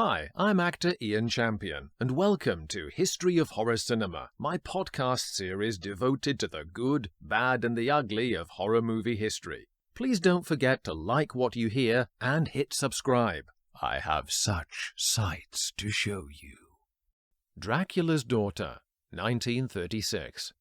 Hi, I'm actor Ian Champion, and welcome to History of Horror Cinema, my podcast series devoted to the good, bad, and the ugly of horror movie history. Please don't forget to like what you hear and hit subscribe. I have such sights to show you. Dracula's Daughter, 1936.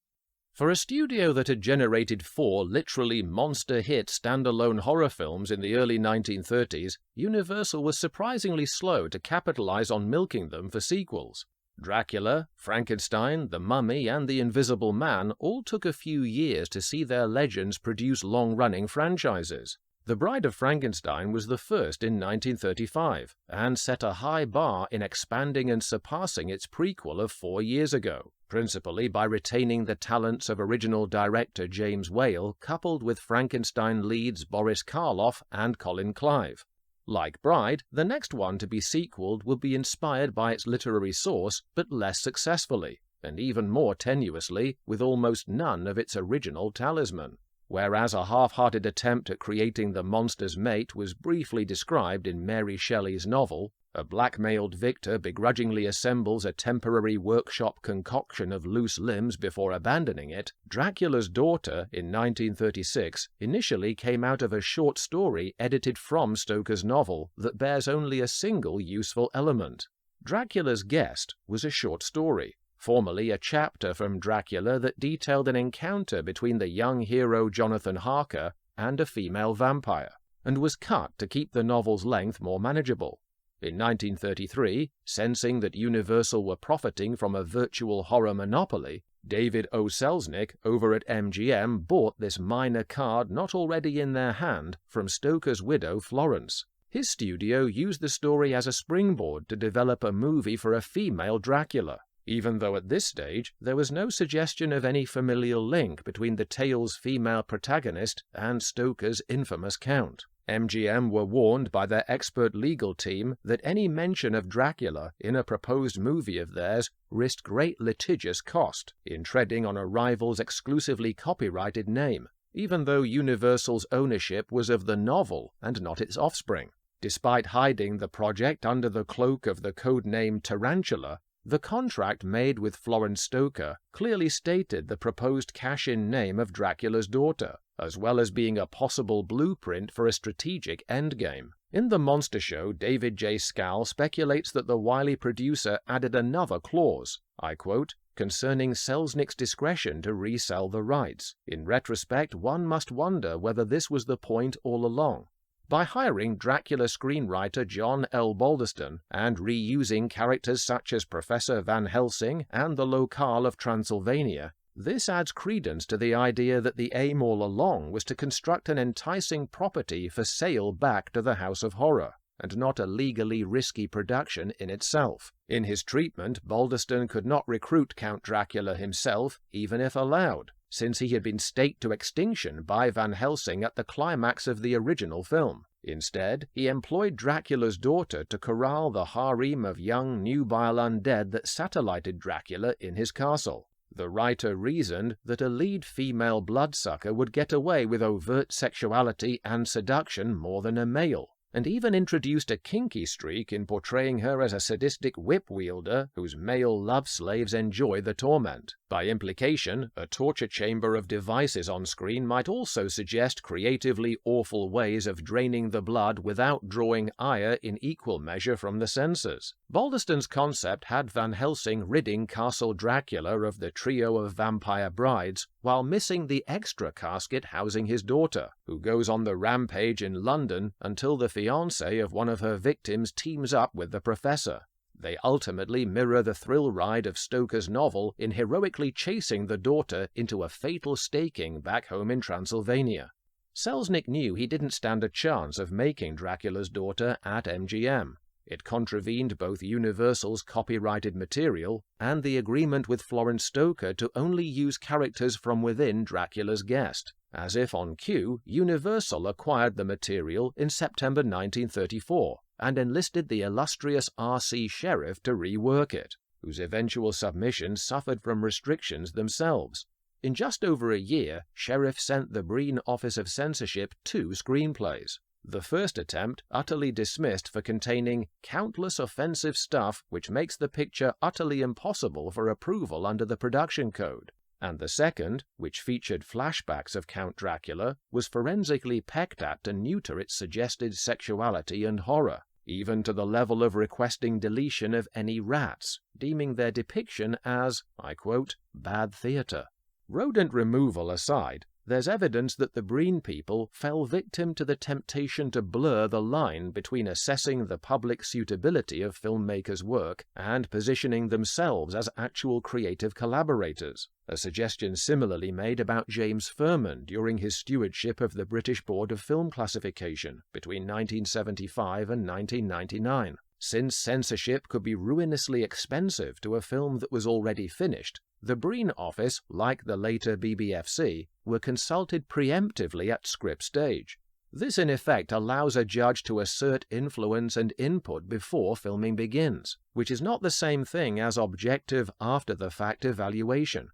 For a studio that had generated 4 literally monster-hit standalone horror films in the early 1930s, Universal was surprisingly slow to capitalize on milking them for sequels. Dracula, Frankenstein, The Mummy, and The Invisible Man all took a few years to see their legends produce long-running franchises. The Bride of Frankenstein was the first in 1935, and set a high bar in expanding and surpassing its prequel of 4 years ago, principally by retaining the talents of original director James Whale coupled with Frankenstein leads Boris Karloff and Colin Clive. Like Bride, the next one to be sequeled will be inspired by its literary source, but less successfully, and even more tenuously, with almost none of its original talisman. Whereas a half-hearted attempt at creating the monster's mate was briefly described in Mary Shelley's novel, a blackmailed victor begrudgingly assembles a temporary workshop concoction of loose limbs before abandoning it, Dracula's Daughter in 1936 initially came out of a short story edited from Stoker's novel that bears only a single useful element. Dracula's Guest was a short story, formerly a chapter from Dracula that detailed an encounter between the young hero Jonathan Harker and a female vampire, and was cut to keep the novel's length more manageable. In 1933, sensing that Universal were profiting from a virtual horror monopoly, David O. Selznick over at MGM bought this minor card not already in their hand from Stoker's widow Florence. His studio used the story as a springboard to develop a movie for a female Dracula, even though at this stage there was no suggestion of any familial link between the tale's female protagonist and Stoker's infamous Count. MGM were warned by their expert legal team that any mention of Dracula in a proposed movie of theirs risked great litigious cost in treading on a rival's exclusively copyrighted name, even though Universal's ownership was of the novel and not its offspring. Despite hiding the project under the cloak of the codename Tarantula, the contract made with Florence Stoker clearly stated the proposed cash-in name of Dracula's Daughter, as well as being a possible blueprint for a strategic endgame. In The Monster Show, David J. Scal speculates that the wily producer added another clause, I quote, concerning Selznick's discretion to resell the rights. In retrospect, one must wonder whether this was the point all along. By hiring Dracula screenwriter John L. Balderston and reusing characters such as Professor Van Helsing and the locale of Transylvania, this adds credence to the idea that the aim all along was to construct an enticing property for sale back to the House of Horror, and not a legally risky production in itself. In his treatment, Balderston could not recruit Count Dracula himself, even if allowed, since he had been staked to extinction by Van Helsing at the climax of the original film. Instead, he employed Dracula's Daughter to corral the harem of young, nubile undead that satellited Dracula in his castle. The writer reasoned that a lead female bloodsucker would get away with overt sexuality and seduction more than a male, and even introduced a kinky streak in portraying her as a sadistic whip-wielder whose male love slaves enjoy the torment. By implication, a torture chamber of devices on screen might also suggest creatively awful ways of draining the blood without drawing ire in equal measure from the censors. Balderston's concept had Van Helsing ridding Castle Dracula of the trio of vampire brides, while missing the extra casket housing his daughter, who goes on the rampage in London until the fiancé of one of her victims teams up with the professor. They ultimately mirror the thrill ride of Stoker's novel in heroically chasing the daughter into a fatal staking back home in Transylvania. Selznick knew he didn't stand a chance of making Dracula's Daughter at MGM. It contravened both Universal's copyrighted material and the agreement with Florence Stoker to only use characters from within Dracula's Guest. As if on cue, Universal acquired the material in September 1934 and enlisted the illustrious R.C. Sheriff to rework it, whose eventual submission suffered from restrictions themselves. In just over a year, Sheriff sent the Breen Office of Censorship 2 screenplays. The first attempt utterly dismissed for containing countless offensive stuff which makes the picture utterly impossible for approval under the production code, and the second, which featured flashbacks of Count Dracula, was forensically pecked at to neuter its suggested sexuality and horror, even to the level of requesting deletion of any rats, deeming their depiction as, I quote, bad theatre. Rodent removal aside, there's evidence that the Breen people fell victim to the temptation to blur the line between assessing the public suitability of filmmakers' work and positioning themselves as actual creative collaborators, a suggestion similarly made about James Furman during his stewardship of the British Board of Film Classification between 1975 and 1999. Since censorship could be ruinously expensive to a film that was already finished, the Breen office, like the later BBFC, were consulted preemptively at script stage. This in effect allows a judge to assert influence and input before filming begins, which is not the same thing as objective after-the-fact evaluation.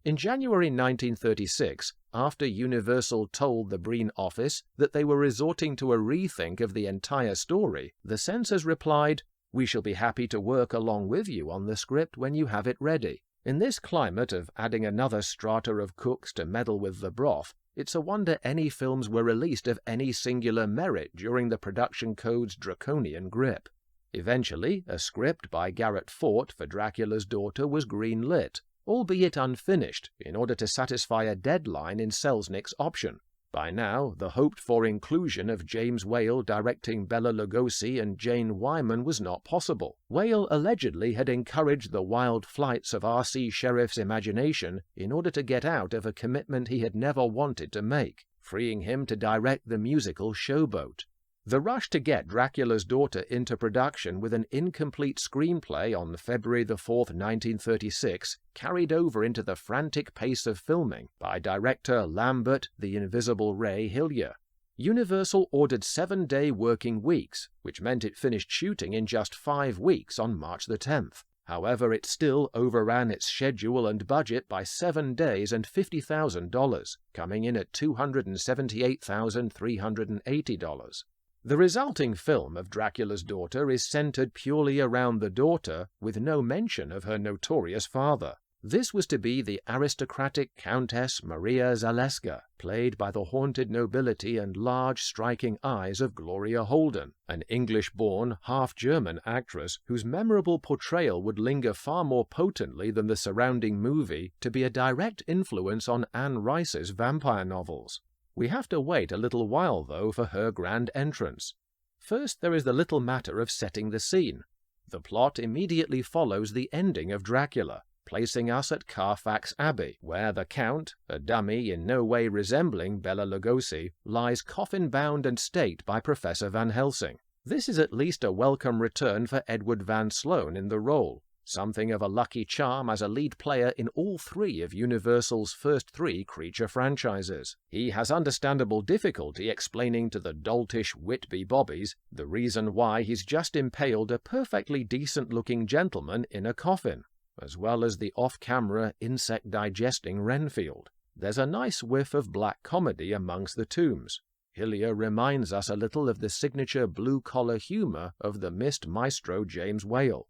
In January 1936, after Universal told the Breen office that they were resorting to a rethink of the entire story, the censors replied, "We shall be happy to work along with you on the script when you have it ready." In this climate of adding another strata of cooks to meddle with the broth, it's a wonder any films were released of any singular merit during the production code's draconian grip. Eventually, a script by Garrett Fort for Dracula's Daughter was green-lit, albeit unfinished, in order to satisfy a deadline in Selznick's option. By now, the hoped-for inclusion of James Whale directing Bela Lugosi and Jane Wyman was not possible. Whale allegedly had encouraged the wild flights of R.C. Sheriff's imagination in order to get out of a commitment he had never wanted to make, freeing him to direct the musical Showboat. The rush to get Dracula's Daughter into production with an incomplete screenplay on February 4, 1936, carried over into the frantic pace of filming by director Lambert the Invisible Ray Hillier. Universal ordered 7-day working weeks, which meant it finished shooting in just 5 weeks on March 10th. However, it still overran its schedule and budget by 7 days and $50,000, coming in at $278,380. The resulting film of Dracula's Daughter is centered purely around the daughter, with no mention of her notorious father. This was to be the aristocratic Countess Maria Zaleska, played by the haunted nobility and large striking eyes of Gloria Holden, an English-born, half-German actress whose memorable portrayal would linger far more potently than the surrounding movie to be a direct influence on Anne Rice's vampire novels. We have to wait a little while, though, for her grand entrance. First, there is the little matter of setting the scene. The plot immediately follows the ending of Dracula, placing us at Carfax Abbey, where the Count, a dummy in no way resembling Bela Lugosi, lies coffin-bound and staked by Professor Van Helsing. This is at least a welcome return for Edward Van Sloan in the role, something of a lucky charm as a lead player in all 3 of Universal's first 3 creature franchises. He has understandable difficulty explaining to the doltish Whitby bobbies the reason why he's just impaled a perfectly decent-looking gentleman in a coffin, as well as the off-camera insect-digesting Renfield. There's a nice whiff of black comedy amongst the tombs. Hillier reminds us a little of the signature blue-collar humor of the missed maestro James Whale.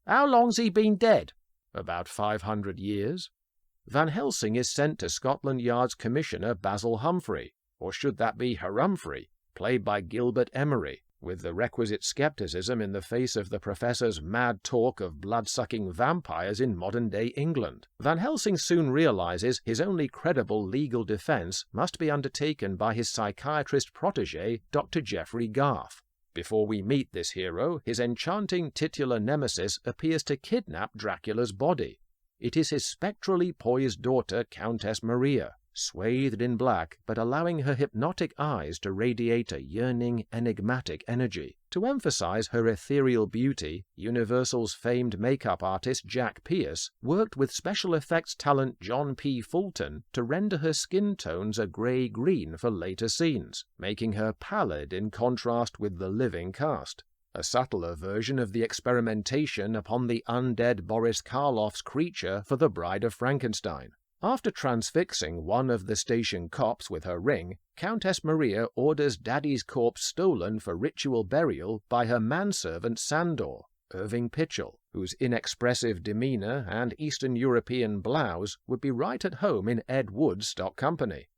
How long's he been dead? About 500 years. Van Helsing is sent to Scotland Yard's Commissioner Basil Humphrey, or should that be Harumphry, played by Gilbert Emery, with the requisite skepticism in the face of the Professor's mad talk of blood-sucking vampires in modern-day England. Van Helsing soon realizes his only credible legal defense must be undertaken by his psychiatrist protege, Dr. Geoffrey Garth. Before we meet this hero, his enchanting titular nemesis appears to kidnap Dracula's body. It is his spectrally poised daughter, Countess Maria, swathed in black but allowing her hypnotic eyes to radiate a yearning, enigmatic energy. To emphasize her ethereal beauty, Universal's famed makeup artist Jack Pierce worked with special effects talent John P. Fulton to render her skin tones a grey-green for later scenes, making her pallid in contrast with the living cast. A subtler version of the experimentation upon the undead Boris Karloff's creature for The Bride of Frankenstein. After transfixing one of the station cops with her ring, Countess Maria orders Daddy's corpse stolen for ritual burial by her manservant Sandor, Irving Pitchell, whose inexpressive demeanor and Eastern European blouse would be right at home in Ed Wood's stock company.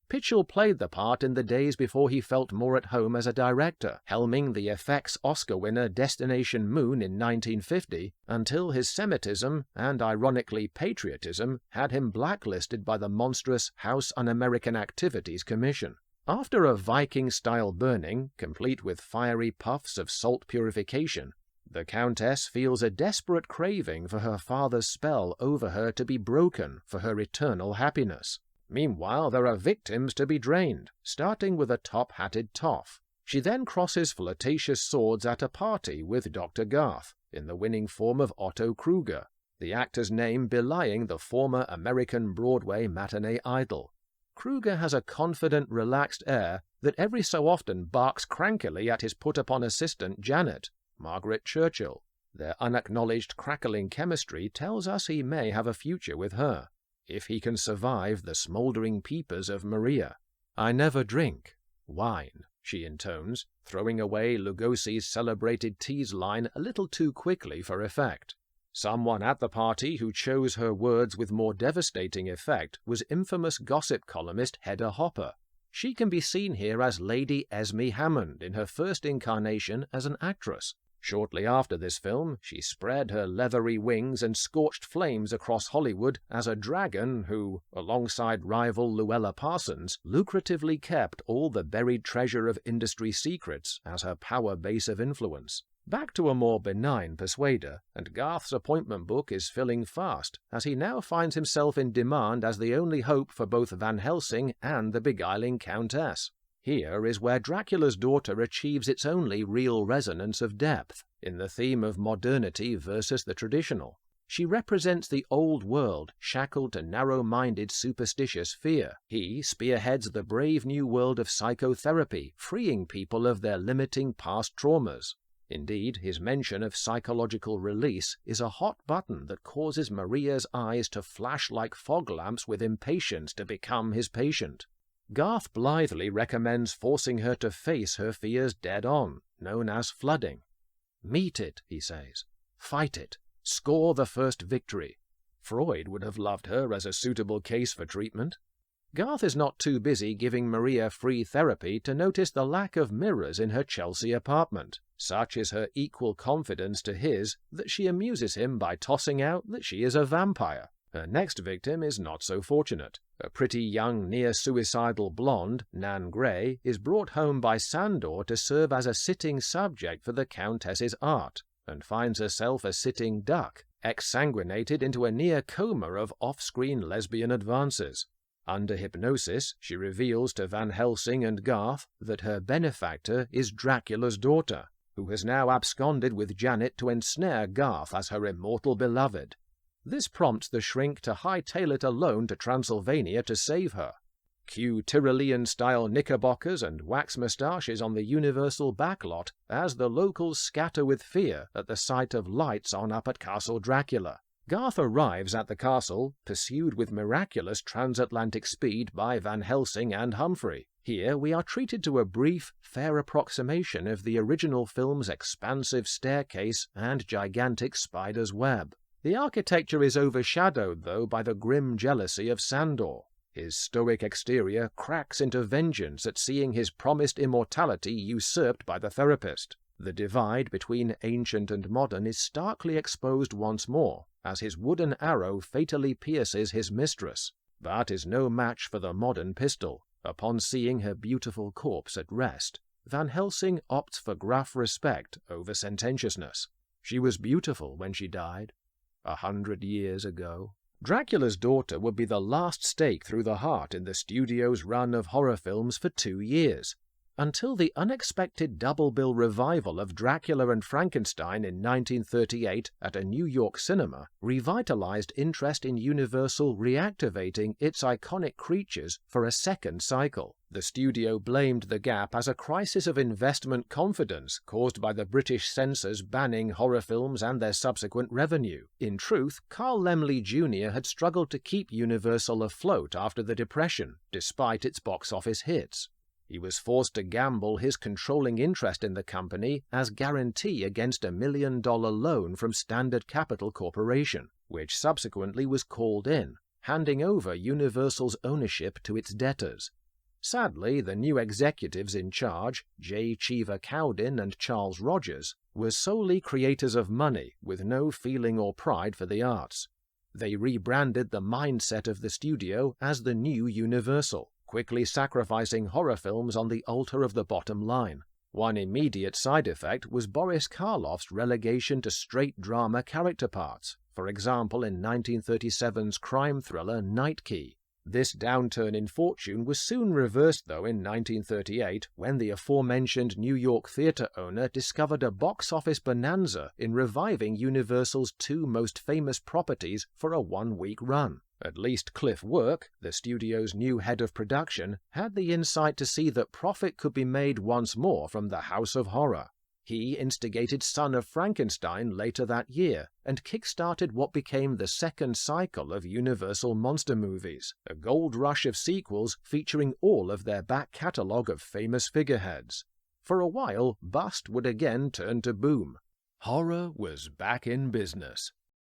Pitchell played the part in the days before he felt more at home as a director, helming the effects Oscar winner Destination Moon in 1950, until his Semitism and, ironically, patriotism had him blacklisted by the monstrous House Un-American Activities Commission. After a Viking-style burning, complete with fiery puffs of salt purification, the Countess feels a desperate craving for her father's spell over her to be broken for her eternal happiness. Meanwhile, there are victims to be drained, starting with a top-hatted toff. She then crosses flirtatious swords at a party with Dr. Garth, in the winning form of Otto Kruger, the actor's name belying the former American Broadway matinee idol. Kruger has a confident, relaxed air that every so often barks crankily at his put-upon assistant Janet, Margaret Churchill. Their unacknowledged crackling chemistry tells us he may have a future with her, if he can survive the smouldering peepers of Maria. "I never drink wine," she intones, throwing away Lugosi's celebrated tease line a little too quickly for effect. Someone at the party who chose her words with more devastating effect was infamous gossip columnist Hedda Hopper. She can be seen here as Lady Esme Hammond in her first incarnation as an actress. Shortly after this film, she spread her leathery wings and scorched flames across Hollywood as a dragon who, alongside rival Luella Parsons, lucratively kept all the buried treasure of industry secrets as her power base of influence. Back to a more benign persuader, and Garth's appointment book is filling fast, as he now finds himself in demand as the only hope for both Van Helsing and the beguiling Countess. Here is where Dracula's daughter achieves its only real resonance of depth, in the theme of modernity versus the traditional. She represents the old world, shackled to narrow-minded superstitious fear. He spearheads the brave new world of psychotherapy, freeing people of their limiting past traumas. Indeed, his mention of psychological release is a hot button that causes Maria's eyes to flash like fog lamps with impatience to become his patient. Garth blithely recommends forcing her to face her fears dead-on, known as flooding. "Meet it," he says. "Fight it. Score the first victory." Freud would have loved her as a suitable case for treatment. Garth is not too busy giving Maria free therapy to notice the lack of mirrors in her Chelsea apartment. Such is her equal confidence to his that she amuses him by tossing out that she is a vampire. Her next victim is not so fortunate. A pretty young near-suicidal blonde, Nan Gray, is brought home by Sandor to serve as a sitting subject for the Countess's art, and finds herself a sitting duck, exsanguinated into a near coma of off-screen lesbian advances. Under hypnosis, she reveals to Van Helsing and Garth that her benefactor is Dracula's daughter, who has now absconded with Janet to ensnare Garth as her immortal beloved. This prompts the shrink to hightail it alone to Transylvania to save her. Cue Tyrolean-style knickerbockers and wax moustaches on the Universal backlot as the locals scatter with fear at the sight of lights on up at Castle Dracula. Garth arrives at the castle, pursued with miraculous transatlantic speed by Van Helsing and Humphrey. Here we are treated to a brief, fair approximation of the original film's expansive staircase and gigantic spider's web. The architecture is overshadowed, though, by the grim jealousy of Sandor. His stoic exterior cracks into vengeance at seeing his promised immortality usurped by the therapist. The divide between ancient and modern is starkly exposed once more, as his wooden arrow fatally pierces his mistress, but is no match for the modern pistol. Upon seeing her beautiful corpse at rest, Van Helsing opts for gruff respect over sententiousness. She was beautiful when she died. 100 years ago. Dracula's daughter would be the last stake through the heart in the studio's run of horror films for 2 years. until the unexpected double bill revival of Dracula and Frankenstein in 1938 at a New York cinema revitalized interest in Universal reactivating its iconic creatures for a second cycle. The studio blamed the gap as a crisis of investment confidence caused by the British censors banning horror films and their subsequent revenue. In truth, Carl Laemmle Jr. had struggled to keep Universal afloat after the Depression, despite its box office hits. He was forced to gamble his controlling interest in the company as guarantee against $1 million loan from Standard Capital Corporation, which subsequently was called in, handing over Universal's ownership to its debtors. Sadly, the new executives in charge, J. Cheever Cowden and Charles Rogers, were solely creators of money with no feeling or pride for the arts. They rebranded the mindset of the studio as the new Universal, quickly sacrificing horror films on the altar of the bottom line. One immediate side effect was Boris Karloff's relegation to straight drama character parts, for example in 1937's crime thriller Night Key. This downturn in fortune was soon reversed, though, in 1938, when the aforementioned New York theater owner discovered a box office bonanza in reviving Universal's two most famous properties for a one-week run. At least Cliff Work, the studio's new head of production, had the insight to see that profit could be made once more from the House of Horror. He instigated Son of Frankenstein later that year and kick-started what became the second cycle of Universal monster movies, a gold rush of sequels featuring all of their back catalogue of famous figureheads. For a while, bust would again turn to boom. Horror was back in business.